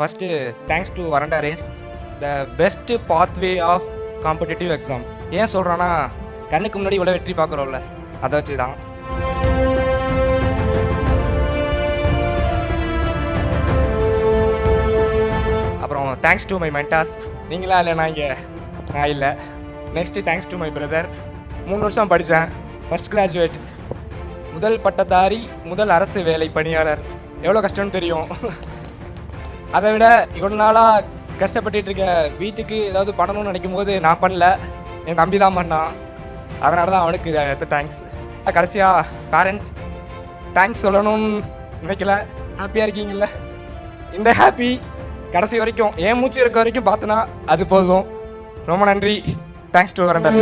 First thanks to Veranda race the best pathway of competitive exam. ஏன் சொல்கிறேன்னா கண்ணுக்கு முன்னாடி இவ்வளோ வெற்றி பார்க்குறோம்ல, அதை வச்சு தான். அப்புறம் தேங்க்ஸ் டு மை மென்டாஸ். நீங்களா இல்லைனா இங்கே நான் இல்லை. Next thanks to my brother. 3 வருஷம் படித்தேன், ஃபஸ்ட் கிராஜுவேட், முதல் பட்டதாரி, முதல் அரசு வேலை பணியாளர். எவ்வளோ கஷ்டம்னு தெரியும். அதை விட இவ்வளோ நாளாக கஷ்டப்பட்டு இருக்க வீட்டுக்கு ஏதாவது பண்ணணும்னு நினைக்கும் போது நான் பண்ணல, என் தம்பி தான் பண்ணான். அதனால தான் அவனுக்கு தேங்க்ஸ். கடைசியாக பேரண்ட்ஸ் தேங்க்ஸ் சொல்லணும்னு நினைக்கல. ஹாப்பியாக இருக்கீங்கல்ல, இந்த ஹாப்பி கடைசி வரைக்கும் என் மூச்சு இருக்க வரைக்கும் பார்த்தனா அது போதும். ரொம்ப நன்றி. தேங்க்ஸ் டு வரண்டா.